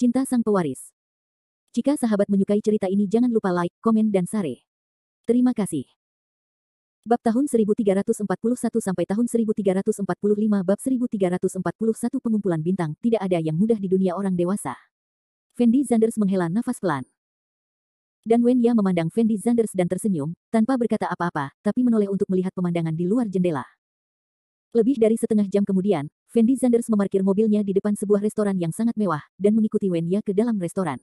Cinta Sang Pewaris. Jika sahabat menyukai cerita ini jangan lupa like, komen dan share. Terima kasih. Bab tahun 1341 sampai tahun 1345 Bab 1341 Pengumpulan Bintang. Tidak ada yang mudah di dunia orang dewasa. Fendi Zanders menghela nafas pelan. Dan Wen Ya memandang Fendi Zanders dan tersenyum, tanpa berkata apa-apa, tapi menoleh untuk melihat pemandangan di luar jendela. Lebih dari setengah jam kemudian, Fendi Zanders memarkir mobilnya di depan sebuah restoran yang sangat mewah, dan mengikuti Wen Ya ke dalam restoran.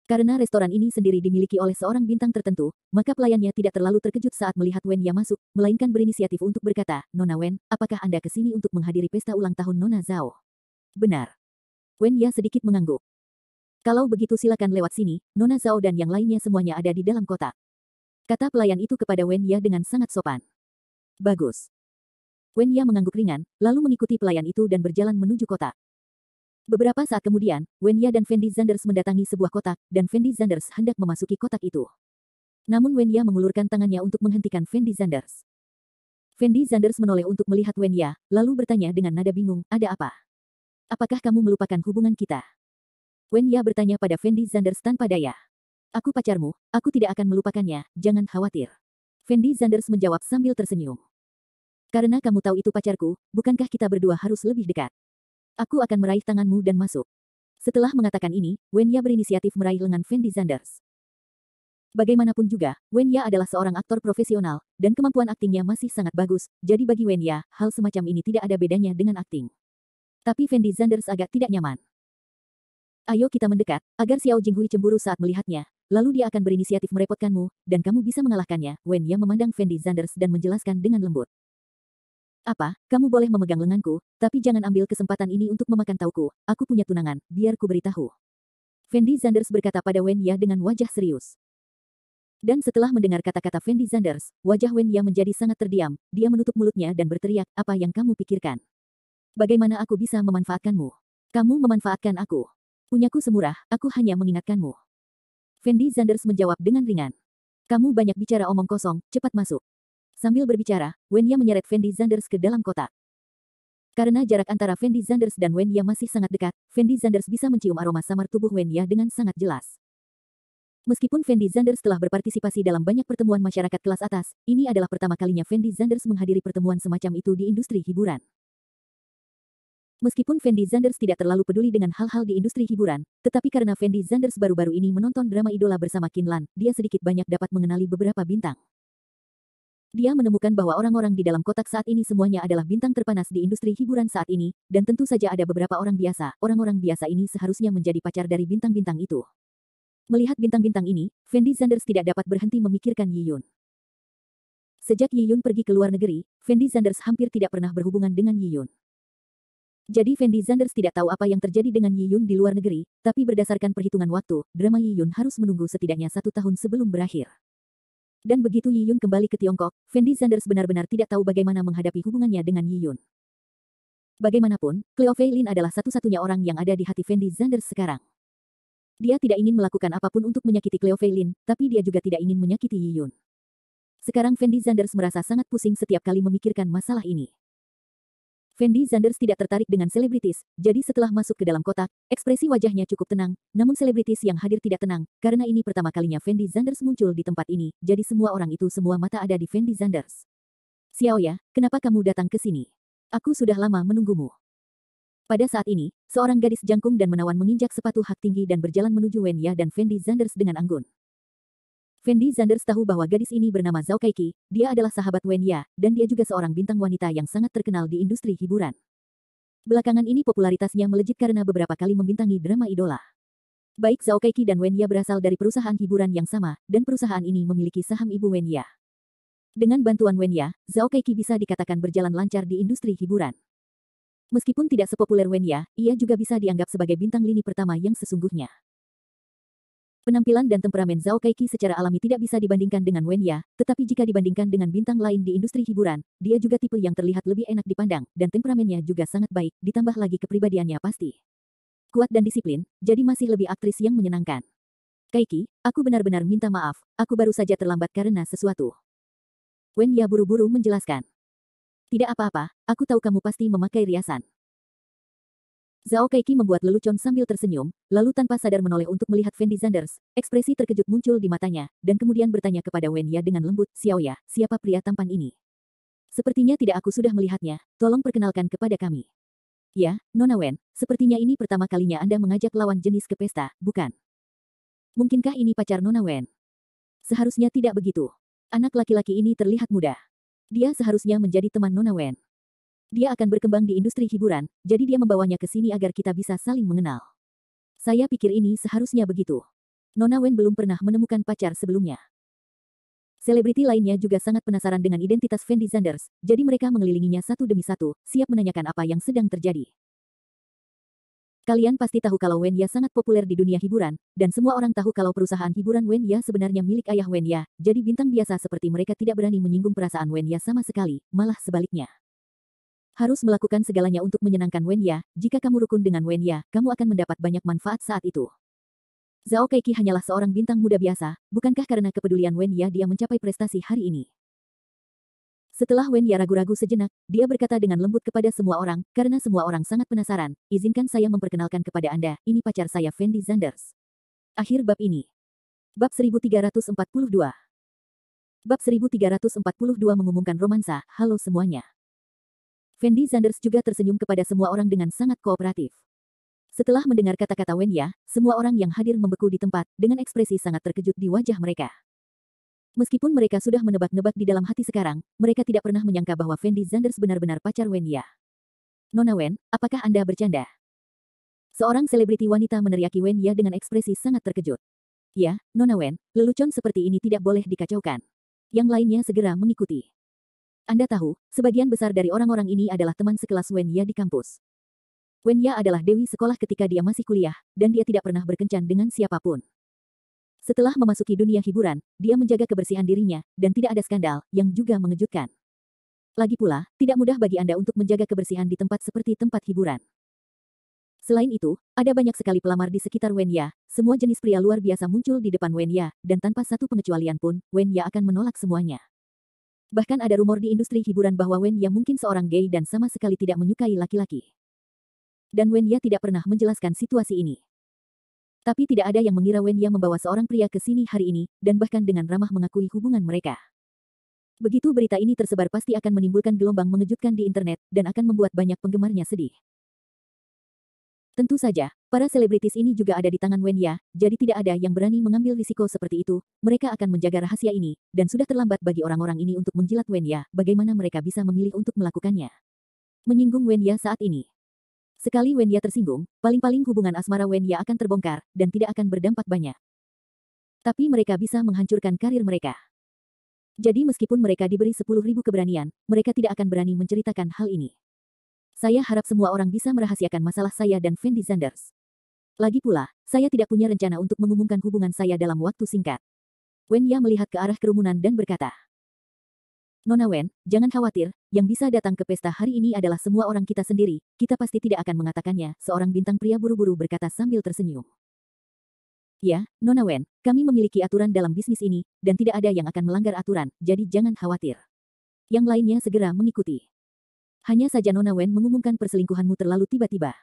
Karena restoran ini sendiri dimiliki oleh seorang bintang tertentu, maka pelayannya tidak terlalu terkejut saat melihat Wen Ya masuk, melainkan berinisiatif untuk berkata, "Nona Wen, apakah Anda ke sini untuk menghadiri pesta ulang tahun Nona Zhao?" "Benar." Wen Ya sedikit mengangguk. "Kalau begitu silakan lewat sini, Nona Zhao dan yang lainnya semuanya ada di dalam kotak," kata pelayan itu kepada Wen Ya dengan sangat sopan. "Bagus." Wen Ya mengangguk ringan, lalu mengikuti pelayan itu dan berjalan menuju kotak. Beberapa saat kemudian, Wen Ya dan Fendi Zanders mendatangi sebuah kotak, dan Fendi Zanders hendak memasuki kotak itu. Namun Wen Ya mengulurkan tangannya untuk menghentikan Fendi Zanders. Fendi Zanders menoleh untuk melihat Wen Ya, lalu bertanya dengan nada bingung, "Ada apa? Apakah kamu melupakan hubungan kita?" Wen Ya bertanya pada Fendi Zanders tanpa daya. "Aku pacarmu, aku tidak akan melupakannya, jangan khawatir." Fendi Zanders menjawab sambil tersenyum. "Karena kamu tahu itu pacarku, bukankah kita berdua harus lebih dekat? Aku akan meraih tanganmu dan masuk." Setelah mengatakan ini, Wen Ya berinisiatif meraih lengan Fendi Zanders. Bagaimanapun juga, Wen Ya adalah seorang aktor profesional, dan kemampuan aktingnya masih sangat bagus, jadi bagi Wen Ya, hal semacam ini tidak ada bedanya dengan akting. Tapi Fendi Zanders agak tidak nyaman. "Ayo kita mendekat, agar Xiao Jinghui cemburu saat melihatnya, lalu dia akan berinisiatif merepotkanmu, dan kamu bisa mengalahkannya." Wen Ya memandang Fendi Zanders dan menjelaskan dengan lembut. "Apa, kamu boleh memegang lenganku, tapi jangan ambil kesempatan ini untuk memakan tauku, aku punya tunangan, biar ku beritahu." Fendi Zanders berkata pada Wen Ya dengan wajah serius. Dan setelah mendengar kata-kata Fendi Zanders, wajah Wen Ya menjadi sangat terdiam, dia menutup mulutnya dan berteriak, "Apa yang kamu pikirkan? Bagaimana aku bisa memanfaatkanmu? Kamu memanfaatkan aku. Punyaku semurah, aku hanya mengingatkanmu." Fendi Zanders menjawab dengan ringan. "Kamu banyak bicara omong kosong, cepat masuk." Sambil berbicara, Wen Ya menyeret Fendi Zanders ke dalam kotak. Karena jarak antara Fendi Zanders dan Wen Ya masih sangat dekat, Fendi Zanders bisa mencium aroma samar tubuh Wen Ya dengan sangat jelas. Meskipun Fendi Zanders telah berpartisipasi dalam banyak pertemuan masyarakat kelas atas, ini adalah pertama kalinya Fendi Zanders menghadiri pertemuan semacam itu di industri hiburan. Meskipun Fendi Zanders tidak terlalu peduli dengan hal-hal di industri hiburan, tetapi karena Fendi Zanders baru-baru ini menonton drama idola bersama Qin Lan, dia sedikit banyak dapat mengenali beberapa bintang. Dia menemukan bahwa orang-orang di dalam kotak saat ini semuanya adalah bintang terpanas di industri hiburan saat ini, dan tentu saja ada beberapa orang biasa. Orang-orang biasa ini seharusnya menjadi pacar dari bintang-bintang itu. Melihat bintang-bintang ini, Fendi Zanders tidak dapat berhenti memikirkan Yi Yun. Sejak Yi Yun pergi ke luar negeri, Fendi Zanders hampir tidak pernah berhubungan dengan Yi Yun. Jadi Fendi Zanders tidak tahu apa yang terjadi dengan Yi Yun di luar negeri, tapi berdasarkan perhitungan waktu, drama Yi Yun harus menunggu setidaknya 1 tahun sebelum berakhir. Dan begitu Yi Yun kembali ke Tiongkok, Fendi Zanders benar-benar tidak tahu bagaimana menghadapi hubungannya dengan Yi Yun. Bagaimanapun, Cleo Fei Lin adalah satu-satunya orang yang ada di hati Fendi Zanders sekarang. Dia tidak ingin melakukan apapun untuk menyakiti Cleo Fei Lin, tapi dia juga tidak ingin menyakiti Yi Yun. Sekarang Fendi Zanders merasa sangat pusing setiap kali memikirkan masalah ini. Fendi Zanders tidak tertarik dengan selebritis, jadi setelah masuk ke dalam kotak, ekspresi wajahnya cukup tenang, namun selebritis yang hadir tidak tenang, karena ini pertama kalinya Fendi Zanders muncul di tempat ini, jadi semua orang itu semua mata ada di Fendi Zanders. "Xiaoya, kenapa kamu datang ke sini? Aku sudah lama menunggumu." Pada saat ini, seorang gadis jangkung dan menawan menginjak sepatu hak tinggi dan berjalan menuju Wen Ya dan Fendi Zanders dengan anggun. Fendi Zanders tahu bahwa gadis ini bernama Zhao Keiki, dia adalah sahabat Wen Ya, dan dia juga seorang bintang wanita yang sangat terkenal di industri hiburan. Belakangan ini popularitasnya melejit karena beberapa kali membintangi drama idola. Baik Zhao Keiki dan Wen Ya berasal dari perusahaan hiburan yang sama, dan perusahaan ini memiliki saham ibu Wen Ya. Dengan bantuan Wen Ya, Zhao Keiki bisa dikatakan berjalan lancar di industri hiburan. Meskipun tidak sepopuler Wen Ya, ia juga bisa dianggap sebagai bintang lini pertama yang sesungguhnya. Penampilan dan temperamen Zhao Keiki secara alami tidak bisa dibandingkan dengan Wen Ya, tetapi jika dibandingkan dengan bintang lain di industri hiburan, dia juga tipe yang terlihat lebih enak dipandang, dan temperamennya juga sangat baik, ditambah lagi kepribadiannya pasti kuat dan disiplin, jadi masih lebih aktris yang menyenangkan. "Keiki, aku benar-benar minta maaf, aku baru saja terlambat karena sesuatu." Wen Ya buru-buru menjelaskan. "Tidak apa-apa, aku tahu kamu pasti memakai riasan." Zhao Keiki membuat lelucon sambil tersenyum, lalu tanpa sadar menoleh untuk melihat Fendi Zanders. Ekspresi terkejut muncul di matanya, dan kemudian bertanya kepada Wen Ya dengan lembut, Xiao Ya, siapa pria tampan ini? Sepertinya tidak aku sudah melihatnya, tolong perkenalkan kepada kami. Ya, Nona Wen, sepertinya ini pertama kalinya Anda mengajak lawan jenis ke pesta, bukan? Mungkinkah ini pacar Nona Wen? Seharusnya tidak begitu. Anak laki-laki ini terlihat muda. Dia seharusnya menjadi teman Nona Wen. Dia akan berkembang di industri hiburan, jadi dia membawanya ke sini agar kita bisa saling mengenal. Saya pikir ini seharusnya begitu. Nona Wen belum pernah menemukan pacar sebelumnya. Selebriti lainnya juga sangat penasaran dengan identitas Fendi Zanders, jadi mereka mengelilinginya satu demi satu, siap menanyakan apa yang sedang terjadi. Kalian pasti tahu kalau Wen Ya sangat populer di dunia hiburan, dan semua orang tahu kalau perusahaan hiburan Wen Ya sebenarnya milik ayah Wen Ya, jadi bintang biasa seperti mereka tidak berani menyinggung perasaan Wen Ya sama sekali, malah sebaliknya. Harus melakukan segalanya untuk menyenangkan Wen Ya, jika kamu rukun dengan Wen Ya, kamu akan mendapat banyak manfaat saat itu. Zhao Keiki hanyalah seorang bintang muda biasa, bukankah karena kepedulian Wen Ya dia mencapai prestasi hari ini? Setelah Wen Ya ragu-ragu sejenak, dia berkata dengan lembut kepada semua orang, karena semua orang sangat penasaran, izinkan saya memperkenalkan kepada Anda, ini pacar saya Fendi Zanders. Akhir bab ini. Bab 1342. Bab 1342 mengumumkan romansa, halo semuanya. Fendi Zanders juga tersenyum kepada semua orang dengan sangat kooperatif. Setelah mendengar kata-kata Wen Ya, semua orang yang hadir membeku di tempat, dengan ekspresi sangat terkejut di wajah mereka. Meskipun mereka sudah menebak-nebak di dalam hati sekarang, mereka tidak pernah menyangka bahwa Fendi Zanders benar-benar pacar Wen Ya. Nona Wen, apakah Anda bercanda? Seorang selebriti wanita meneriaki Wen Ya dengan ekspresi sangat terkejut. Ya, Nona Wen, lelucon seperti ini tidak boleh dikacaukan. Yang lainnya segera mengikuti. Anda tahu, sebagian besar dari orang-orang ini adalah teman sekelas Wen Ya di kampus. Wen Ya adalah dewi sekolah ketika dia masih kuliah, dan dia tidak pernah berkencan dengan siapapun. Setelah memasuki dunia hiburan, dia menjaga kebersihan dirinya, dan tidak ada skandal, yang juga mengejutkan. Lagi pula, tidak mudah bagi Anda untuk menjaga kebersihan di tempat seperti tempat hiburan. Selain itu, ada banyak sekali pelamar di sekitar Wen Ya, semua jenis pria luar biasa muncul di depan Wen Ya, dan tanpa satu pengecualian pun, Wen Ya akan menolak semuanya. Bahkan ada rumor di industri hiburan bahwa Wen Ya mungkin seorang gay dan sama sekali tidak menyukai laki-laki. Dan Wen Ya tidak pernah menjelaskan situasi ini. Tapi tidak ada yang mengira Wen Ya membawa seorang pria ke sini hari ini, dan bahkan dengan ramah mengakui hubungan mereka. Begitu berita ini tersebar pasti akan menimbulkan gelombang mengejutkan di internet, dan akan membuat banyak penggemarnya sedih. Tentu saja, para selebritis ini juga ada di tangan Wen Ya, jadi tidak ada yang berani mengambil risiko seperti itu, mereka akan menjaga rahasia ini, dan sudah terlambat bagi orang-orang ini untuk menjilat Wen Ya, bagaimana mereka bisa memilih untuk melakukannya. Menyinggung Wen Ya saat ini. Sekali Wen Ya tersinggung, paling-paling hubungan asmara Wen Ya akan terbongkar, dan tidak akan berdampak banyak. Tapi mereka bisa menghancurkan karir mereka. Jadi meskipun mereka diberi 10.000 keberanian, mereka tidak akan berani menceritakan hal ini. Saya harap semua orang bisa merahasiakan masalah saya dan Fendi Zanders. Lagi pula, saya tidak punya rencana untuk mengumumkan hubungan saya dalam waktu singkat. Wen Ya melihat ke arah kerumunan dan berkata, Nona Wen, jangan khawatir, yang bisa datang ke pesta hari ini adalah semua orang kita sendiri, kita pasti tidak akan mengatakannya, seorang bintang pria buru-buru berkata sambil tersenyum. Ya, Nona Wen, kami memiliki aturan dalam bisnis ini, dan tidak ada yang akan melanggar aturan, jadi jangan khawatir. Yang lainnya segera mengikuti. Hanya saja Nona Wen mengumumkan perselingkuhanmu terlalu tiba-tiba.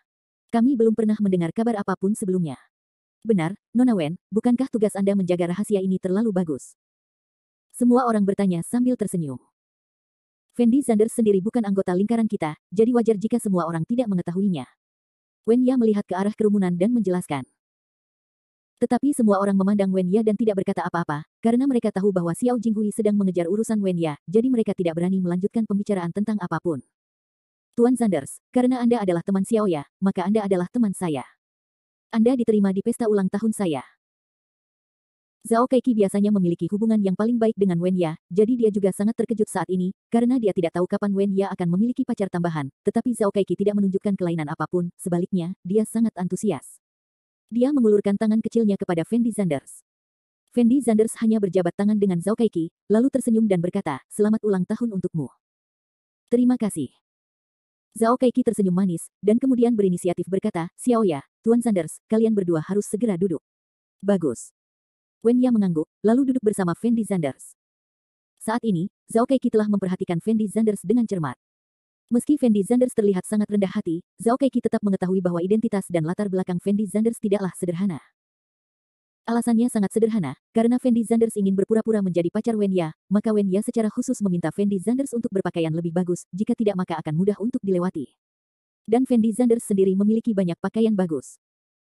Kami belum pernah mendengar kabar apapun sebelumnya. Benar, Nona Wen, bukankah tugas Anda menjaga rahasia ini terlalu bagus? Semua orang bertanya sambil tersenyum. Fendi Zanders sendiri bukan anggota lingkaran kita, jadi wajar jika semua orang tidak mengetahuinya. Wen Ya melihat ke arah kerumunan dan menjelaskan. Tetapi semua orang memandang Wen Ya dan tidak berkata apa-apa, karena mereka tahu bahwa Xiao Jinghui sedang mengejar urusan Wen Ya, jadi mereka tidak berani melanjutkan pembicaraan tentang apapun. Tuan Zanders, karena Anda adalah teman Xiao Ya, maka Anda adalah teman saya. Anda diterima di pesta ulang tahun saya. Zhao Keiki biasanya memiliki hubungan yang paling baik dengan Wen Ya, jadi dia juga sangat terkejut saat ini, karena dia tidak tahu kapan Wen Ya akan memiliki pacar tambahan, tetapi Zhao Keiki tidak menunjukkan kelainan apapun, sebaliknya, dia sangat antusias. Dia mengulurkan tangan kecilnya kepada Fendi Zanders. Fendi Zanders hanya berjabat tangan dengan Zhao Keiki, lalu tersenyum dan berkata, selamat ulang tahun untukmu. Terima kasih. Zhao Keiki tersenyum manis, dan kemudian berinisiatif berkata, Xiao Ya, Tuan Zanders, kalian berdua harus segera duduk. Bagus. Wen Ya mengangguk, lalu duduk bersama Fendi Zanders. Saat ini, Zhao Keiki telah memperhatikan Fendi Zanders dengan cermat. Meski Fendi Zanders terlihat sangat rendah hati, Zhao Keiki tetap mengetahui bahwa identitas dan latar belakang Fendi Zanders tidaklah sederhana. Alasannya sangat sederhana, karena Fendi Zanders ingin berpura-pura menjadi pacar Wen Ya, maka Wen Ya secara khusus meminta Fendi Zanders untuk berpakaian lebih bagus, jika tidak maka akan mudah untuk dilewati. Dan Fendi Zanders sendiri memiliki banyak pakaian bagus.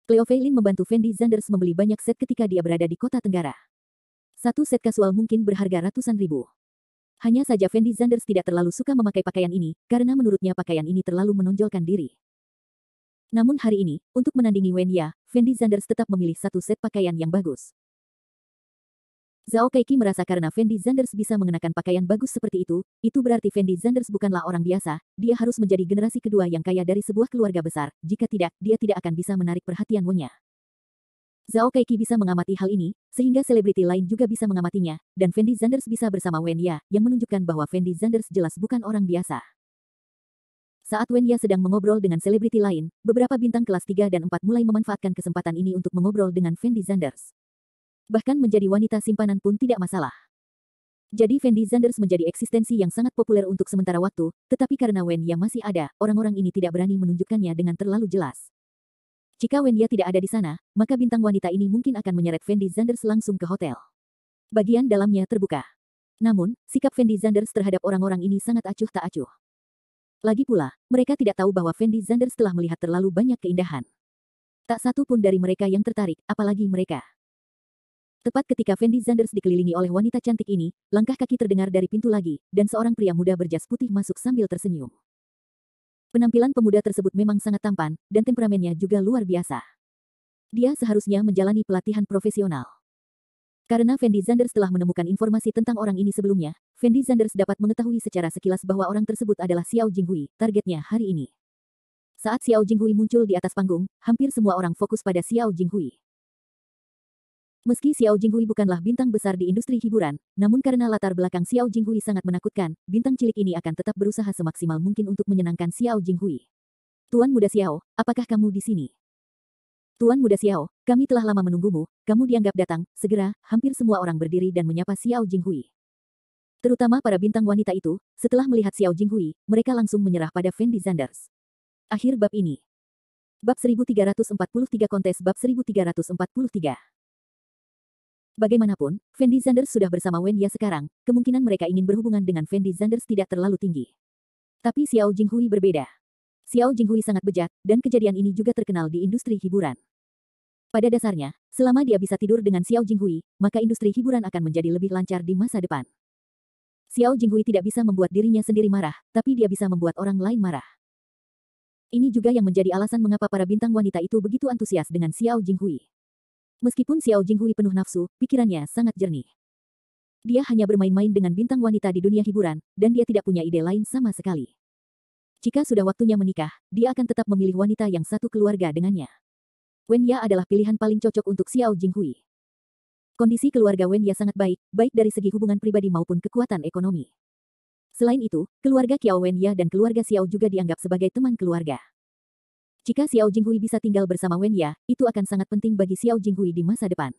Cleo Feilin membantu Fendi Zanders membeli banyak set ketika dia berada di kota Tenggara. Satu set kasual mungkin berharga ratusan ribu. Hanya saja Fendi Zanders tidak terlalu suka memakai pakaian ini, karena menurutnya pakaian ini terlalu menonjolkan diri. Namun hari ini, untuk menandingi Wen Ya, Fendi Zanders tetap memilih satu set pakaian yang bagus. Zhao Keiki merasa karena Fendi Zanders bisa mengenakan pakaian bagus seperti itu berarti Fendi Zanders bukanlah orang biasa, dia harus menjadi generasi kedua yang kaya dari sebuah keluarga besar, jika tidak, dia tidak akan bisa menarik perhatian Wen Ya. Zhao Keiki bisa mengamati hal ini, sehingga selebriti lain juga bisa mengamatinya, dan Fendi Zanders bisa bersama Wen Ya, yang menunjukkan bahwa Fendi Zanders jelas bukan orang biasa. Saat Wen Ya sedang mengobrol dengan selebriti lain, beberapa bintang kelas 3 dan 4 mulai memanfaatkan kesempatan ini untuk mengobrol dengan Fendi Zanders. Bahkan menjadi wanita simpanan pun tidak masalah. Jadi Fendi Zanders menjadi eksistensi yang sangat populer untuk sementara waktu, tetapi karena Wen Ya masih ada, orang-orang ini tidak berani menunjukkannya dengan terlalu jelas. Jika Wen Ya tidak ada di sana, maka bintang wanita ini mungkin akan menyeret Fendi Zanders langsung ke hotel. Bagian dalamnya terbuka. Namun, sikap Fendi Zanders terhadap orang-orang ini sangat acuh tak acuh. Lagi pula, mereka tidak tahu bahwa Fendi Zanders telah melihat terlalu banyak keindahan. Tak satu pun dari mereka yang tertarik, apalagi mereka. Tepat ketika Fendi Zanders dikelilingi oleh wanita cantik ini, langkah kaki terdengar dari pintu lagi, dan seorang pria muda berjas putih masuk sambil tersenyum. Penampilan pemuda tersebut memang sangat tampan, dan temperamennya juga luar biasa. Dia seharusnya menjalani pelatihan profesional. Karena Fendi Zanders telah menemukan informasi tentang orang ini sebelumnya, Fendi Zanders dapat mengetahui secara sekilas bahwa orang tersebut adalah Xiao Jinghui, targetnya hari ini. Saat Xiao Jinghui muncul di atas panggung, hampir semua orang fokus pada Xiao Jinghui. Meski Xiao Jinghui bukanlah bintang besar di industri hiburan, namun karena latar belakang Xiao Jinghui sangat menakutkan, bintang cilik ini akan tetap berusaha semaksimal mungkin untuk menyenangkan Xiao Jinghui. Tuan Muda Xiao, apakah kamu di sini? Tuan Muda Xiao, kami telah lama menunggumu, kamu dianggap datang, segera, hampir semua orang berdiri dan menyapa Xiao Jinghui. Terutama para bintang wanita itu, setelah melihat Xiao Jinghui, mereka langsung menyerah pada Fendi Zanders. Akhir bab ini. Bab 1343 kontes bab 1343. Bagaimanapun, Fendi Zanders sudah bersama Wen Ya sekarang, kemungkinan mereka ingin berhubungan dengan Fendi Zanders tidak terlalu tinggi. Tapi Xiao Jinghui berbeda. Xiao Jinghui sangat bejat, dan kejadian ini juga terkenal di industri hiburan. Pada dasarnya, selama dia bisa tidur dengan Xiao Jinghui, maka industri hiburan akan menjadi lebih lancar di masa depan. Xiao Jinghui tidak bisa membuat dirinya sendiri marah, tapi dia bisa membuat orang lain marah. Ini juga yang menjadi alasan mengapa para bintang wanita itu begitu antusias dengan Xiao Jinghui. Meskipun Xiao Jinghui penuh nafsu, pikirannya sangat jernih. Dia hanya bermain-main dengan bintang wanita di dunia hiburan, dan dia tidak punya ide lain sama sekali. Jika sudah waktunya menikah, dia akan tetap memilih wanita yang satu keluarga dengannya. Wen Ya adalah pilihan paling cocok untuk Xiao Jinghui. Kondisi keluarga Wen Ya sangat baik, baik dari segi hubungan pribadi maupun kekuatan ekonomi. Selain itu, keluarga Qiao Wen Ya dan keluarga Xiao juga dianggap sebagai teman keluarga. Jika Xiao Jinghui bisa tinggal bersama Wen Ya, itu akan sangat penting bagi Xiao Jinghui di masa depan.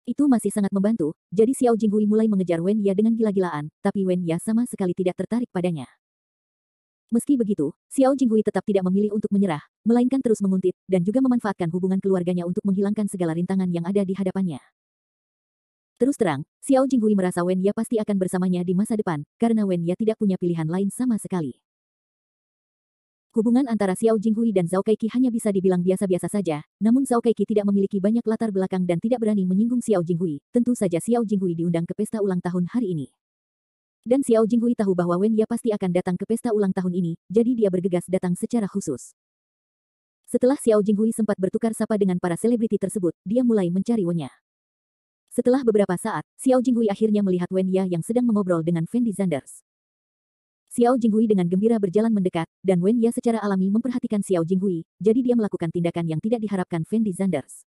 Itu masih sangat membantu, jadi Xiao Jinghui mulai mengejar Wen Ya dengan gila-gilaan, tapi Wen Ya sama sekali tidak tertarik padanya. Meski begitu, Xiao Jinghui tetap tidak memilih untuk menyerah, melainkan terus menguntit, dan juga memanfaatkan hubungan keluarganya untuk menghilangkan segala rintangan yang ada di hadapannya. Terus terang, Xiao Jinghui merasa Wen Ya pasti akan bersamanya di masa depan, karena Wen Ya tidak punya pilihan lain sama sekali. Hubungan antara Xiao Jinghui dan Zhao Keiki hanya bisa dibilang biasa-biasa saja, namun Zhao Keiki tidak memiliki banyak latar belakang dan tidak berani menyinggung Xiao Jinghui. Tentu saja Xiao Jinghui diundang ke pesta ulang tahun hari ini. Dan Xiao Jinghui tahu bahwa Wen Ya pasti akan datang ke pesta ulang tahun ini, jadi dia bergegas datang secara khusus. Setelah Xiao Jinghui sempat bertukar sapa dengan para selebriti tersebut, dia mulai mencari Wen Ya. Setelah beberapa saat, Xiao Jinghui akhirnya melihat Wen Ya yang sedang mengobrol dengan Fendi Zanders. Xiao Jinghui dengan gembira berjalan mendekat, dan Wen Ya secara alami memperhatikan Xiao Jinghui, jadi dia melakukan tindakan yang tidak diharapkan Fendi Zanders.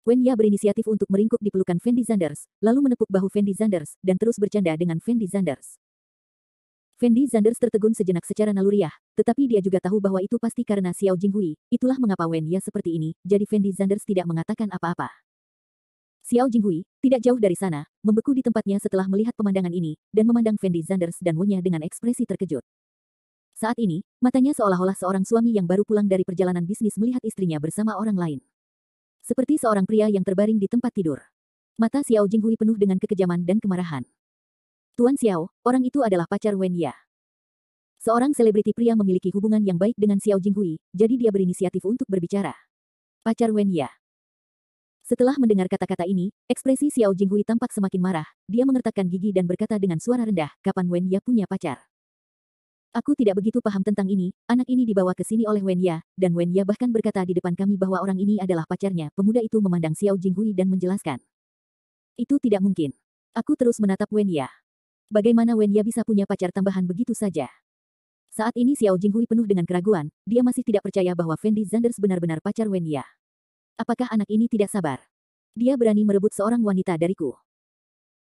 Wen Ya berinisiatif untuk meringkuk di pelukan Fendi Zanders, lalu menepuk bahu Fendi Zanders, dan terus bercanda dengan Fendi Zanders. Fendi Zanders tertegun sejenak secara naluriah, tetapi dia juga tahu bahwa itu pasti karena Xiao Jinghui, itulah mengapa Wen Ya seperti ini, jadi Fendi Zanders tidak mengatakan apa-apa. Xiao Jinghui, tidak jauh dari sana, membeku di tempatnya setelah melihat pemandangan ini, dan memandang Fendi Zanders dan Wen Ya dengan ekspresi terkejut. Saat ini, matanya seolah-olah seorang suami yang baru pulang dari perjalanan bisnis melihat istrinya bersama orang lain. Seperti seorang pria yang terbaring di tempat tidur. Mata Xiao Jinghui penuh dengan kekejaman dan kemarahan. Tuan Xiao, orang itu adalah pacar Wen Ya. Seorang selebriti pria memiliki hubungan yang baik dengan Xiao Jinghui, jadi dia berinisiatif untuk berbicara. Pacar Wen Ya. Setelah mendengar kata-kata ini, ekspresi Xiao Jinghui tampak semakin marah. Dia mengertakkan gigi dan berkata dengan suara rendah, kapan Wen Ya punya pacar? Aku tidak begitu paham tentang ini, anak ini dibawa ke sini oleh Wen Ya, dan Wen Ya bahkan berkata di depan kami bahwa orang ini adalah pacarnya. Pemuda itu memandang Xiao Jinghui dan menjelaskan. Itu tidak mungkin. Aku terus menatap Wen Ya. Bagaimana Wen Ya bisa punya pacar tambahan begitu saja? Saat ini Xiao Jinghui penuh dengan keraguan, dia masih tidak percaya bahwa Fendi Zanders benar-benar pacar Wen Ya. Apakah anak ini tidak sabar? Dia berani merebut seorang wanita dariku.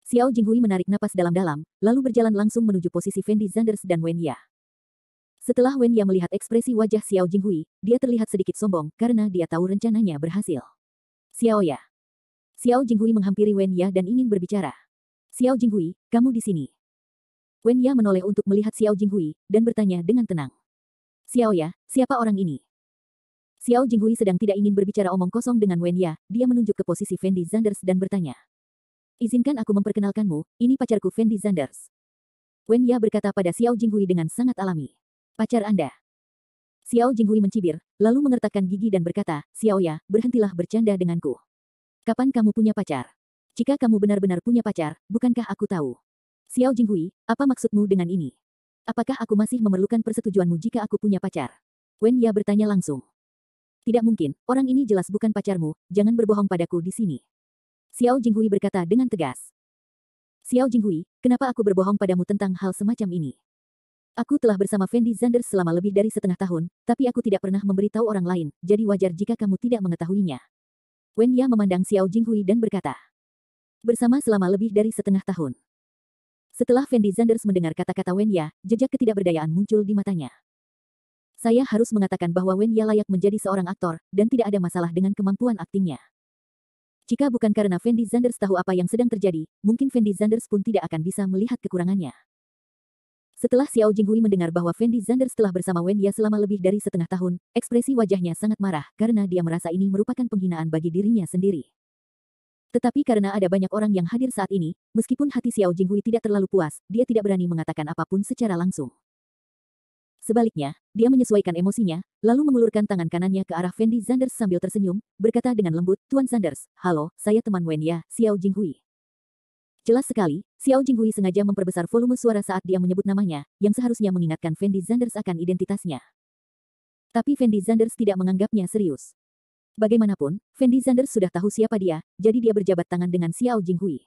Xiao Jinghui menarik napas dalam-dalam, lalu berjalan langsung menuju posisi Fendi Zanders dan Wen Ya. Setelah Wen Ya melihat ekspresi wajah Xiao Jinghui, dia terlihat sedikit sombong karena dia tahu rencananya berhasil. Xiao Ya. Xiao Jinghui menghampiri Wen Ya dan ingin berbicara. Xiao Jinghui, kamu di sini. Wen Ya menoleh untuk melihat Xiao Jinghui, dan bertanya dengan tenang. Xiao Ya, siapa orang ini? Xiao Jinghui sedang tidak ingin berbicara omong kosong dengan Wen Ya, dia menunjuk ke posisi Fendi Zanders dan bertanya. Izinkan aku memperkenalkanmu, ini pacarku Fendi Zanders. Wen Ya berkata pada Xiao Jinghui dengan sangat alami. Pacar Anda. Xiao Jinghui mencibir, lalu mengertakkan gigi dan berkata, Xiao Ya, berhentilah bercanda denganku. Kapan kamu punya pacar? Jika kamu benar-benar punya pacar, bukankah aku tahu? Xiao Jinghui, apa maksudmu dengan ini? Apakah aku masih memerlukan persetujuanmu jika aku punya pacar? Wen Ya bertanya langsung. Tidak mungkin, orang ini jelas bukan pacarmu, jangan berbohong padaku di sini. Xiao Jinghui berkata dengan tegas. Xiao Jinghui, kenapa aku berbohong padamu tentang hal semacam ini? Aku telah bersama Fendi Zanders selama lebih dari setengah tahun, tapi aku tidak pernah memberitahu orang lain, jadi wajar jika kamu tidak mengetahuinya. Wen Ya memandang Xiao Jinghui dan berkata. Bersama selama lebih dari setengah tahun. Setelah Fendi Zanders mendengar kata-kata Wen Ya, jejak ketidakberdayaan muncul di matanya. Saya harus mengatakan bahwa Wen Ya layak menjadi seorang aktor, dan tidak ada masalah dengan kemampuan aktingnya. Jika bukan karena Fendi Zanders tahu apa yang sedang terjadi, mungkin Fendi Zanders pun tidak akan bisa melihat kekurangannya. Setelah Xiao Jinghui mendengar bahwa Fendi Zanders telah bersama Wen Ya selama lebih dari setengah tahun, ekspresi wajahnya sangat marah karena dia merasa ini merupakan penghinaan bagi dirinya sendiri. Tetapi karena ada banyak orang yang hadir saat ini, meskipun hati Xiao Jinghui tidak terlalu puas, dia tidak berani mengatakan apapun secara langsung. Sebaliknya, dia menyesuaikan emosinya, lalu mengulurkan tangan kanannya ke arah Fendi Zanders sambil tersenyum, berkata dengan lembut, Tuan Zanders, halo, saya teman Wen Ya, Xiao Jinghui. Jelas sekali, Xiao Jinghui sengaja memperbesar volume suara saat dia menyebut namanya, yang seharusnya mengingatkan Fendi Zanders akan identitasnya. Tapi Fendi Zanders tidak menganggapnya serius. Bagaimanapun, Fendi Zanders sudah tahu siapa dia, jadi dia berjabat tangan dengan Xiao Jinghui.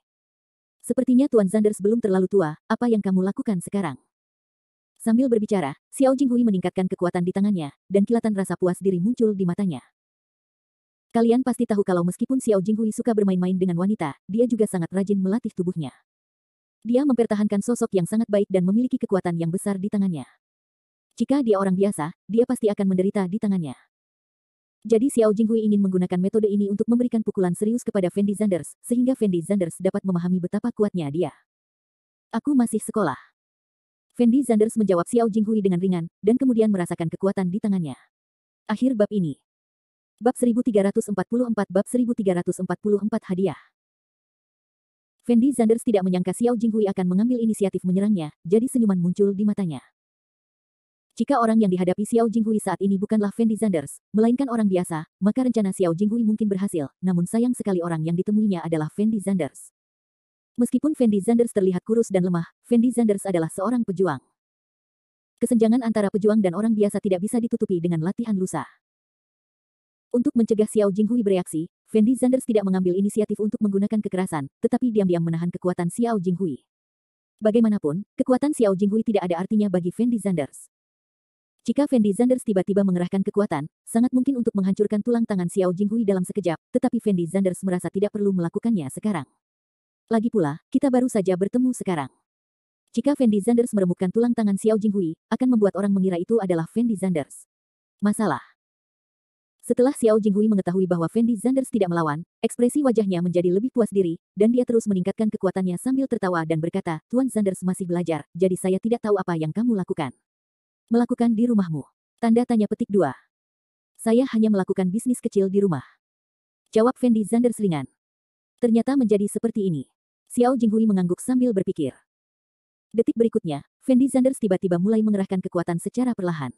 Sepertinya Tuan Zanders belum terlalu tua, apa yang kamu lakukan sekarang? Sambil berbicara, Xiao Jinghui meningkatkan kekuatan di tangannya, dan kilatan rasa puas diri muncul di matanya. Kalian pasti tahu kalau meskipun Xiao Jinghui suka bermain-main dengan wanita, dia juga sangat rajin melatih tubuhnya. Dia mempertahankan sosok yang sangat baik dan memiliki kekuatan yang besar di tangannya. Jika dia orang biasa, dia pasti akan menderita di tangannya. Jadi Xiao Jinghui ingin menggunakan metode ini untuk memberikan pukulan serius kepada Fendi Zanders, sehingga Fendi Zanders dapat memahami betapa kuatnya dia. Aku masih sekolah. Fendi Zanders menjawab Xiao Jinghui dengan ringan, dan kemudian merasakan kekuatan di tangannya. Akhir bab ini. Bab 1344 Bab 1344 hadiah. Fendi Zanders tidak menyangka Xiao Jinghui akan mengambil inisiatif menyerangnya, jadi senyuman muncul di matanya. Jika orang yang dihadapi Xiao Jinghui saat ini bukanlah Fendi Zanders, melainkan orang biasa, maka rencana Xiao Jinghui mungkin berhasil, namun sayang sekali orang yang ditemuinya adalah Fendi Zanders. Meskipun Fendi Zanders terlihat kurus dan lemah, Fendi Zanders adalah seorang pejuang. Kesenjangan antara pejuang dan orang biasa tidak bisa ditutupi dengan latihan lusa. Untuk mencegah Xiao Jinghui bereaksi, Fendi Zanders tidak mengambil inisiatif untuk menggunakan kekerasan, tetapi diam-diam menahan kekuatan Xiao Jinghui. Bagaimanapun, kekuatan Xiao Jinghui tidak ada artinya bagi Fendi Zanders. Jika Fendi Zanders tiba-tiba mengerahkan kekuatan, sangat mungkin untuk menghancurkan tulang tangan Xiao Jinghui dalam sekejap, tetapi Fendi Zanders merasa tidak perlu melakukannya sekarang. Lagi pula, kita baru saja bertemu sekarang. Jika Fendi Zanders meremukkan tulang tangan Xiao Jinghui, akan membuat orang mengira itu adalah Fendi Zanders. Masalah. Setelah Xiao Jinghui mengetahui bahwa Fendi Zanders tidak melawan, ekspresi wajahnya menjadi lebih puas diri, dan dia terus meningkatkan kekuatannya sambil tertawa dan berkata, Tuan Zanders masih belajar, jadi saya tidak tahu apa yang kamu lakukan. Melakukan di rumahmu. Tanda tanya petik 2. Saya hanya melakukan bisnis kecil di rumah. Jawab Fendi Zanders ringan. Ternyata menjadi seperti ini. Xiao Jinghui mengangguk sambil berpikir. Detik berikutnya, Fendi Zanders tiba-tiba mulai mengerahkan kekuatan secara perlahan.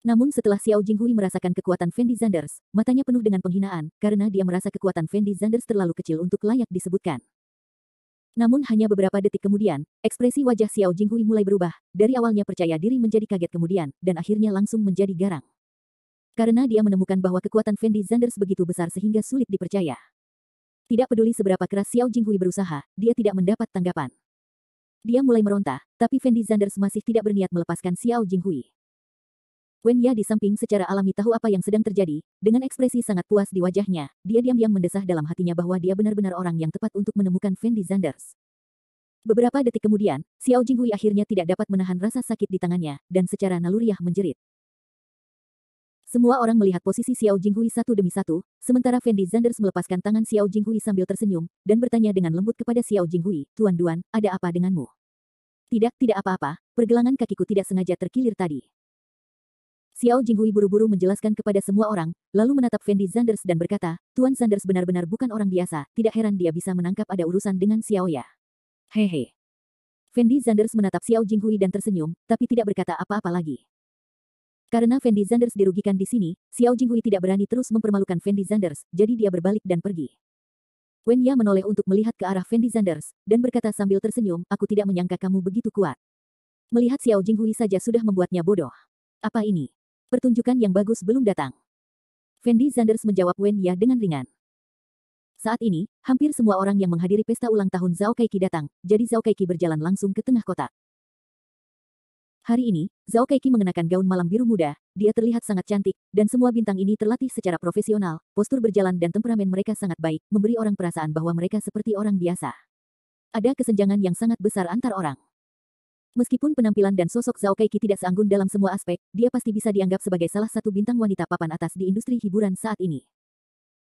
Namun setelah Xiao Jinghui merasakan kekuatan Fendi Zanders, matanya penuh dengan penghinaan, karena dia merasa kekuatan Fendi Zanders terlalu kecil untuk layak disebutkan. Namun hanya beberapa detik kemudian, ekspresi wajah Xiao Jinghui mulai berubah, dari awalnya percaya diri menjadi kaget kemudian, dan akhirnya langsung menjadi garang. Karena dia menemukan bahwa kekuatan Fendi Zanders begitu besar sehingga sulit dipercaya. Tidak peduli seberapa keras Xiao Jinghui berusaha, dia tidak mendapat tanggapan. Dia mulai meronta, tapi Fendi Zanders masih tidak berniat melepaskan Xiao Jinghui. Wen Ya di samping secara alami tahu apa yang sedang terjadi, dengan ekspresi sangat puas di wajahnya, dia diam-diam mendesah dalam hatinya bahwa dia benar-benar orang yang tepat untuk menemukan Fendi Zanders. Beberapa detik kemudian, Xiao Jinghui akhirnya tidak dapat menahan rasa sakit di tangannya, dan secara naluriah menjerit. Semua orang melihat posisi Xiao Jinghui satu demi satu, sementara Fendi Zanders melepaskan tangan Xiao Jinghui sambil tersenyum, dan bertanya dengan lembut kepada Xiao Jinghui, "Tuan Duan, ada apa denganmu?" "Tidak, tidak apa-apa, pergelangan kakiku tidak sengaja terkilir tadi." Xiao Jinghui buru-buru menjelaskan kepada semua orang, lalu menatap Fendi Zanders dan berkata, "Tuan Zanders benar-benar bukan orang biasa, tidak heran dia bisa menangkap ada urusan dengan Xiao Ya." Hehe. Fendi Zanders menatap Xiao Jinghui dan tersenyum, tapi tidak berkata apa-apa lagi. Karena Fendi Zanders dirugikan di sini, Xiao Jinghui tidak berani terus mempermalukan Fendi Zanders, jadi dia berbalik dan pergi. Wen Ya menoleh untuk melihat ke arah Fendi Zanders, dan berkata sambil tersenyum, "Aku tidak menyangka kamu begitu kuat." Melihat Xiao Jinghui saja sudah membuatnya bodoh. Apa ini? Pertunjukan yang bagus belum datang. Fendi Zanders menjawab Wen Ya dengan ringan. Saat ini, hampir semua orang yang menghadiri pesta ulang tahun Zhao Keiki datang, jadi Zhao Keiki berjalan langsung ke tengah kota. Hari ini, Zhao Keiki mengenakan gaun malam biru muda, dia terlihat sangat cantik, dan semua bintang ini terlatih secara profesional, postur berjalan dan temperamen mereka sangat baik, memberi orang perasaan bahwa mereka seperti orang biasa. Ada kesenjangan yang sangat besar antar orang. Meskipun penampilan dan sosok Zhao Keiki tidak seanggun dalam semua aspek, dia pasti bisa dianggap sebagai salah satu bintang wanita papan atas di industri hiburan saat ini.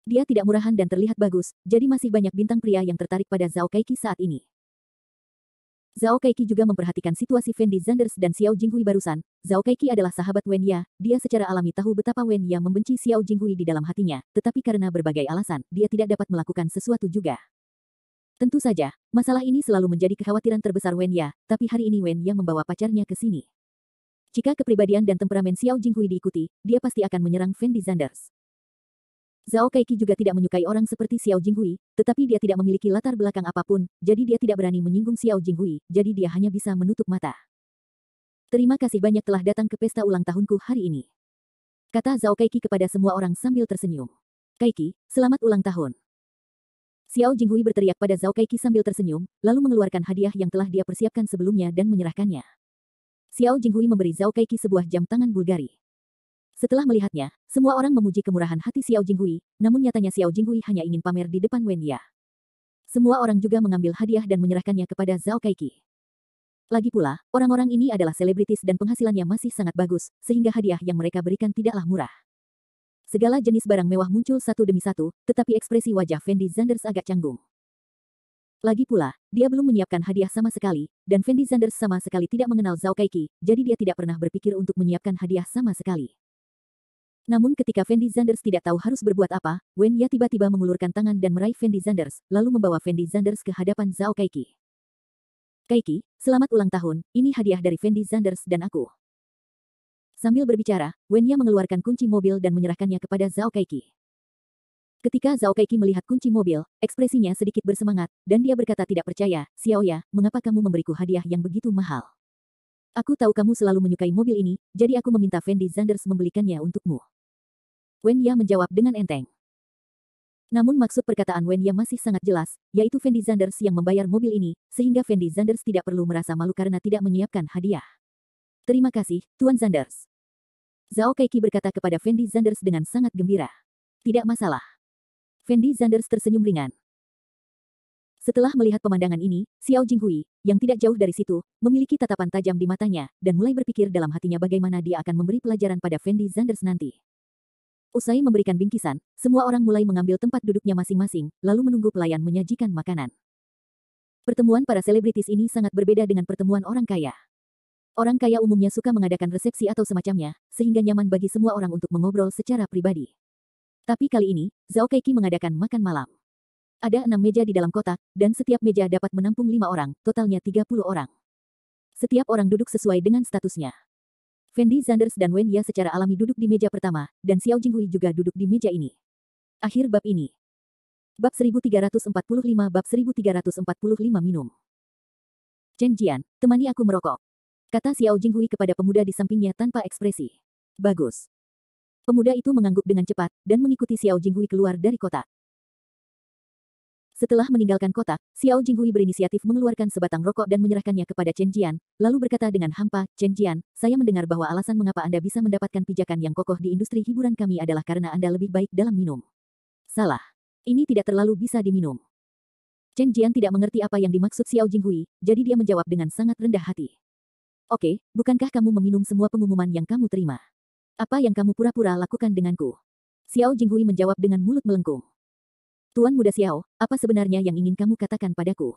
Dia tidak murahan dan terlihat bagus, jadi masih banyak bintang pria yang tertarik pada Zhao Keiki saat ini. Zhao Keiki juga memperhatikan situasi Fendi Zanders dan Xiao Jinghui barusan. Zhao Keiki adalah sahabat Wen Ya, dia secara alami tahu betapa Wen Ya membenci Xiao Jinghui di dalam hatinya, tetapi karena berbagai alasan, dia tidak dapat melakukan sesuatu juga. Tentu saja, masalah ini selalu menjadi kekhawatiran terbesar Wen Ya, tapi hari ini Wen Ya membawa pacarnya ke sini. Jika kepribadian dan temperamen Xiao Jinghui diikuti, dia pasti akan menyerang Fendi Zanders. Zhao Keiki juga tidak menyukai orang seperti Xiao Jinghui, tetapi dia tidak memiliki latar belakang apapun, jadi dia tidak berani menyinggung Xiao Jinghui, jadi dia hanya bisa menutup mata. "Terima kasih banyak telah datang ke pesta ulang tahunku hari ini," kata Zhao Keiki kepada semua orang sambil tersenyum. "Keiki, selamat ulang tahun." Xiao Jinghui berteriak pada Zhao Keiki sambil tersenyum, lalu mengeluarkan hadiah yang telah dia persiapkan sebelumnya dan menyerahkannya. Xiao Jinghui memberi Zhao Keiki sebuah jam tangan Bulgari. Setelah melihatnya, semua orang memuji kemurahan hati Xiao Jinghui, namun nyatanya Xiao Jinghui hanya ingin pamer di depan Wen Ya. Semua orang juga mengambil hadiah dan menyerahkannya kepada Zhao Keiki. Lagi pula, orang-orang ini adalah selebritis dan penghasilannya masih sangat bagus, sehingga hadiah yang mereka berikan tidaklah murah. Segala jenis barang mewah muncul satu demi satu, tetapi ekspresi wajah Fendi Zanders agak canggung. Lagi pula, dia belum menyiapkan hadiah sama sekali, dan Fendi Zanders sama sekali tidak mengenal Zhao Keiki, jadi dia tidak pernah berpikir untuk menyiapkan hadiah sama sekali. Namun ketika Fendi Zanders tidak tahu harus berbuat apa, Wen Ya tiba-tiba mengulurkan tangan dan meraih Fendi Zanders, lalu membawa Fendi Zanders ke hadapan Zhao Keiki. "Keiki, selamat ulang tahun, ini hadiah dari Fendi Zanders dan aku." Sambil berbicara, Wen Ya mengeluarkan kunci mobil dan menyerahkannya kepada Zhao Keiki. Ketika Zhao Keiki melihat kunci mobil, ekspresinya sedikit bersemangat, dan dia berkata tidak percaya, "Xiao Ya, mengapa kamu memberiku hadiah yang begitu mahal? Aku tahu kamu selalu menyukai mobil ini, jadi aku meminta Fendi Zanders membelikannya untukmu." Wen Ya menjawab dengan enteng. Namun maksud perkataan Wen Ya masih sangat jelas, yaitu Fendi Zanders yang membayar mobil ini, sehingga Fendi Zanders tidak perlu merasa malu karena tidak menyiapkan hadiah. "Terima kasih, Tuan Zanders." Zhao Keiki berkata kepada Fendi Zanders dengan sangat gembira. "Tidak masalah." Fendi Zanders tersenyum ringan. Setelah melihat pemandangan ini, Xiao Jinghui, yang tidak jauh dari situ, memiliki tatapan tajam di matanya, dan mulai berpikir dalam hatinya bagaimana dia akan memberi pelajaran pada Fendi Zanders nanti. Usai memberikan bingkisan, semua orang mulai mengambil tempat duduknya masing-masing, lalu menunggu pelayan menyajikan makanan. Pertemuan para selebritis ini sangat berbeda dengan pertemuan orang kaya. Orang kaya umumnya suka mengadakan resepsi atau semacamnya, sehingga nyaman bagi semua orang untuk mengobrol secara pribadi. Tapi kali ini, Zhao Keiki mengadakan makan malam. Ada 6 meja di dalam kotak, dan setiap meja dapat menampung 5 orang, totalnya 30 orang. Setiap orang duduk sesuai dengan statusnya. Fendi Zanders dan Wen Ya secara alami duduk di meja pertama, dan Xiao Jinghui juga duduk di meja ini. Akhir bab ini. Bab 1345 Bab 1345 minum. Chen Jian, temani aku merokok, kata Xiao Jinghui kepada pemuda di sampingnya tanpa ekspresi. Bagus. Pemuda itu mengangguk dengan cepat, dan mengikuti Xiao Jinghui keluar dari kotak. Setelah meninggalkan kotak, Xiao Jinghui berinisiatif mengeluarkan sebatang rokok dan menyerahkannya kepada Chen Jian, lalu berkata dengan hampa, Chen Jian, saya mendengar bahwa alasan mengapa Anda bisa mendapatkan pijakan yang kokoh di industri hiburan kami adalah karena Anda lebih baik dalam minum. Salah. Ini tidak terlalu bisa diminum. Chen Jian tidak mengerti apa yang dimaksud Xiao Jinghui, jadi dia menjawab dengan sangat rendah hati. Oke, bukankah kamu meminum semua pengumuman yang kamu terima? Apa yang kamu pura-pura lakukan denganku? Xiao Jinghui menjawab dengan mulut melengkung. Tuan Muda Xiao, apa sebenarnya yang ingin kamu katakan padaku?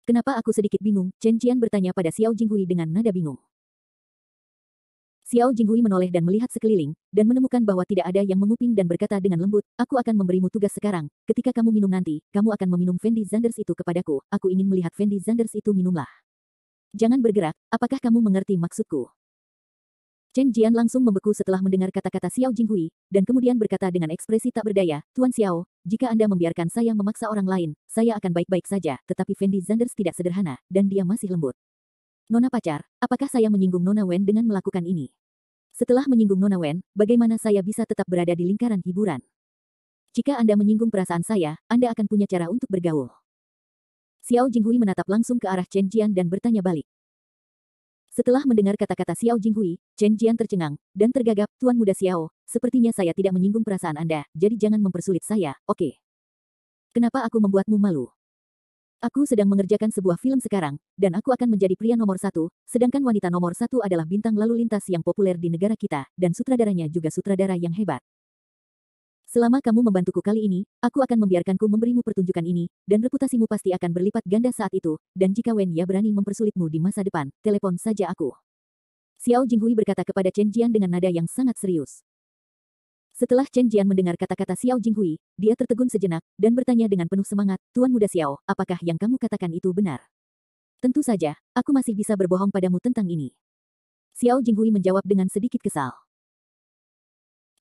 Kenapa aku sedikit bingung? Chen Jian bertanya pada Xiao Jinghui dengan nada bingung. Xiao Jinghui menoleh dan melihat sekeliling, dan menemukan bahwa tidak ada yang menguping dan berkata dengan lembut, aku akan memberimu tugas sekarang, ketika kamu minum nanti, kamu akan meminum Fendi Zanders itu kepadaku, aku ingin melihat Fendi Zanders itu minumlah. Jangan bergerak, apakah kamu mengerti maksudku? Chen Jian langsung membeku setelah mendengar kata-kata Xiao Jinghui, dan kemudian berkata dengan ekspresi tak berdaya, Tuan Xiao, jika Anda membiarkan saya memaksa orang lain, saya akan baik-baik saja, tetapi Fendi Zanders tidak sederhana, dan dia masih lembut. Nona pacar, apakah saya menyinggung Nona Wen dengan melakukan ini? Setelah menyinggung Nona Wen, bagaimana saya bisa tetap berada di lingkaran hiburan? Jika Anda menyinggung perasaan saya, Anda akan punya cara untuk bergaul. Xiao Jinghui menatap langsung ke arah Chen Jian dan bertanya balik. Setelah mendengar kata-kata Xiao Jinghui, Chen Jian tercengang, dan tergagap, Tuan Muda Xiao, sepertinya saya tidak menyinggung perasaan Anda, jadi jangan mempersulit saya, oke? Kenapa aku membuatmu malu? Aku sedang mengerjakan sebuah film sekarang, dan aku akan menjadi pria nomor 1, sedangkan wanita nomor 1 adalah bintang lalu lintas yang populer di negara kita, dan sutradaranya juga sutradara yang hebat. Selama kamu membantuku kali ini, aku akan membiarkanku memberimu pertunjukan ini, dan reputasimu pasti akan berlipat ganda saat itu, dan jika Wen Ya berani mempersulitmu di masa depan, telepon saja aku. Xiao Jinghui berkata kepada Chen Jian dengan nada yang sangat serius. Setelah Chen Jian mendengar kata-kata Xiao Jinghui, dia tertegun sejenak, dan bertanya dengan penuh semangat, Tuan Muda Xiao, apakah yang kamu katakan itu benar? Tentu saja, aku masih bisa berbohong padamu tentang ini. Xiao Jinghui menjawab dengan sedikit kesal.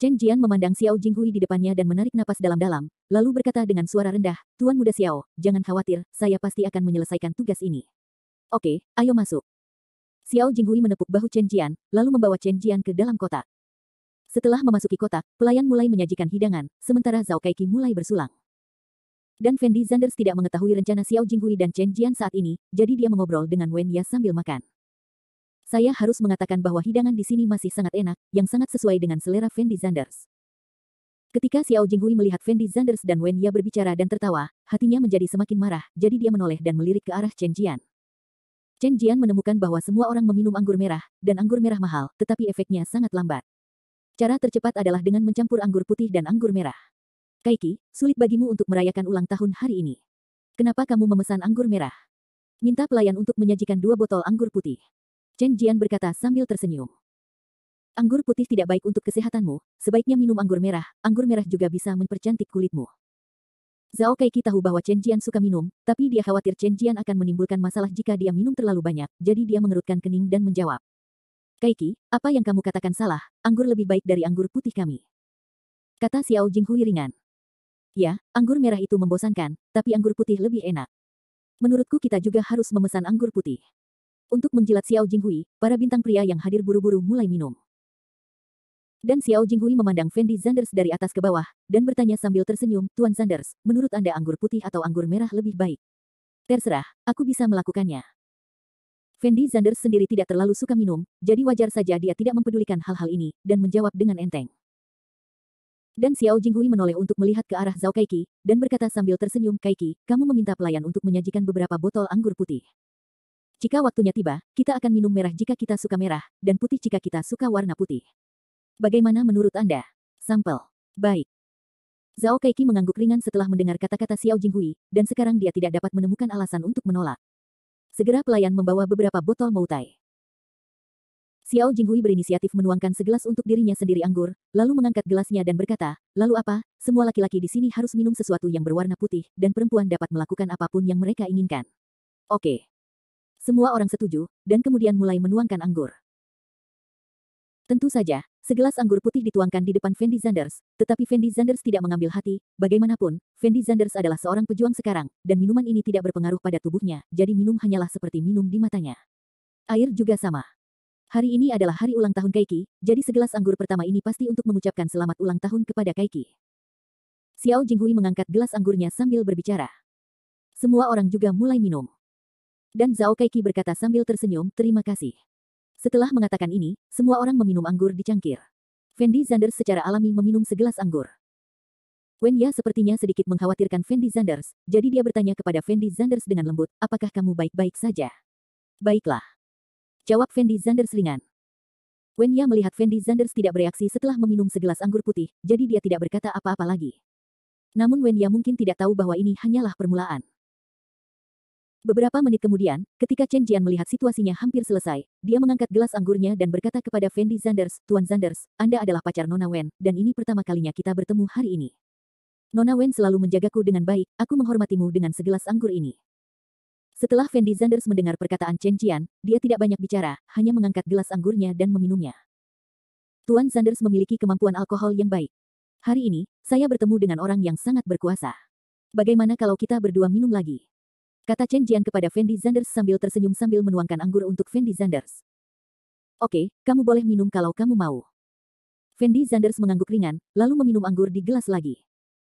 Chen Jian memandang Xiao Jinghui di depannya dan menarik napas dalam-dalam, lalu berkata dengan suara rendah, Tuan Muda Xiao, jangan khawatir, saya pasti akan menyelesaikan tugas ini. Oke, ayo masuk. Xiao Jinghui menepuk bahu Chen Jian, lalu membawa Chen Jian ke dalam kotak. Setelah memasuki kotak, pelayan mulai menyajikan hidangan, sementara Zhao Keiki mulai bersulang. Dan Fendi Zanders tidak mengetahui rencana Xiao Jinghui dan Chen Jian saat ini, jadi dia mengobrol dengan Wen Ya sambil makan. Saya harus mengatakan bahwa hidangan di sini masih sangat enak, yang sangat sesuai dengan selera Fendi Zanders. Ketika Xiao Jinghui melihat Fendi Zanders dan Wen Ya berbicara dan tertawa, hatinya menjadi semakin marah, jadi dia menoleh dan melirik ke arah Chen Jian. Chen Jian menemukan bahwa semua orang meminum anggur merah, dan anggur merah mahal, tetapi efeknya sangat lambat. Cara tercepat adalah dengan mencampur anggur putih dan anggur merah. Keiki, sulit bagimu untuk merayakan ulang tahun hari ini. Kenapa kamu memesan anggur merah? Minta pelayan untuk menyajikan 2 botol anggur putih. Chen Jian berkata sambil tersenyum. Anggur putih tidak baik untuk kesehatanmu, sebaiknya minum anggur merah juga bisa mempercantik kulitmu. Zhao Keiki tahu bahwa Chen Jian suka minum, tapi dia khawatir Chen Jian akan menimbulkan masalah jika dia minum terlalu banyak, jadi dia mengerutkan kening dan menjawab. Keiki, apa yang kamu katakan salah, anggur lebih baik dari anggur putih kami. Kata Xiao Jinghui ringan. Ya, anggur merah itu membosankan, tapi anggur putih lebih enak. Menurutku kita juga harus memesan anggur putih. Untuk menjilat Xiao Jinghui, para bintang pria yang hadir buru-buru mulai minum. Dan Xiao Jinghui memandang Fendi Zanders dari atas ke bawah, dan bertanya sambil tersenyum, Tuan Zanders, menurut Anda anggur putih atau anggur merah lebih baik? Terserah, aku bisa melakukannya. Fendi Zanders sendiri tidak terlalu suka minum, jadi wajar saja dia tidak mempedulikan hal-hal ini, dan menjawab dengan enteng. Dan Xiao Jinghui menoleh untuk melihat ke arah Zhao Keiki, dan berkata sambil tersenyum, Keiki, kamu meminta pelayan untuk menyajikan beberapa botol anggur putih. Jika waktunya tiba, kita akan minum merah jika kita suka merah, dan putih jika kita suka warna putih. Bagaimana menurut Anda? Sampel. Baik. Zhao Keiki mengangguk ringan setelah mendengar kata-kata Xiao Jinghui, dan sekarang dia tidak dapat menemukan alasan untuk menolak. Segera pelayan membawa beberapa botol moutai. Xiao Jinghui berinisiatif menuangkan segelas untuk dirinya sendiri anggur, lalu mengangkat gelasnya dan berkata, lalu apa, semua laki-laki di sini harus minum sesuatu yang berwarna putih, dan perempuan dapat melakukan apapun yang mereka inginkan. Oke. Semua orang setuju, dan kemudian mulai menuangkan anggur. Tentu saja, segelas anggur putih dituangkan di depan Fendi Zanders, tetapi Fendi Zanders tidak mengambil hati, bagaimanapun, Fendi Zanders adalah seorang pejuang sekarang, dan minuman ini tidak berpengaruh pada tubuhnya, jadi minum hanyalah seperti minum di matanya. Air juga sama. Hari ini adalah hari ulang tahun Kaiki, jadi segelas anggur pertama ini pasti untuk mengucapkan selamat ulang tahun kepada Kaiki. Xiao Jinghui mengangkat gelas anggurnya sambil berbicara. Semua orang juga mulai minum. Dan Zhao Kaiki berkata sambil tersenyum, terima kasih. Setelah mengatakan ini, semua orang meminum anggur di cangkir. Fendi Zanders secara alami meminum segelas anggur. Wen Ya sepertinya sedikit mengkhawatirkan Fendi Zanders, jadi dia bertanya kepada Fendi Zanders dengan lembut, apakah kamu baik-baik saja? Baiklah. Jawab Fendi Zanders ringan. Wen Ya melihat Fendi Zanders tidak bereaksi setelah meminum segelas anggur putih, jadi dia tidak berkata apa-apa lagi. Namun Wen Ya mungkin tidak tahu bahwa ini hanyalah permulaan. Beberapa menit kemudian, ketika Chen Jian melihat situasinya hampir selesai, dia mengangkat gelas anggurnya dan berkata kepada Fendi Zanders, Tuan Zanders, Anda adalah pacar Nona Wen, dan ini pertama kalinya kita bertemu hari ini. Nona Wen selalu menjagaku dengan baik, aku menghormatimu dengan segelas anggur ini. Setelah Fendi Zanders mendengar perkataan Chen Jian, dia tidak banyak bicara, hanya mengangkat gelas anggurnya dan meminumnya. Tuan Zanders memiliki kemampuan alkohol yang baik. Hari ini, saya bertemu dengan orang yang sangat berkuasa. Bagaimana kalau kita berdua minum lagi? Kata Chen Jian kepada Fendi Zanders sambil tersenyum sambil menuangkan anggur untuk Fendi Zanders. Oke, kamu boleh minum kalau kamu mau. Fendi Zanders mengangguk ringan, lalu meminum anggur di gelas lagi.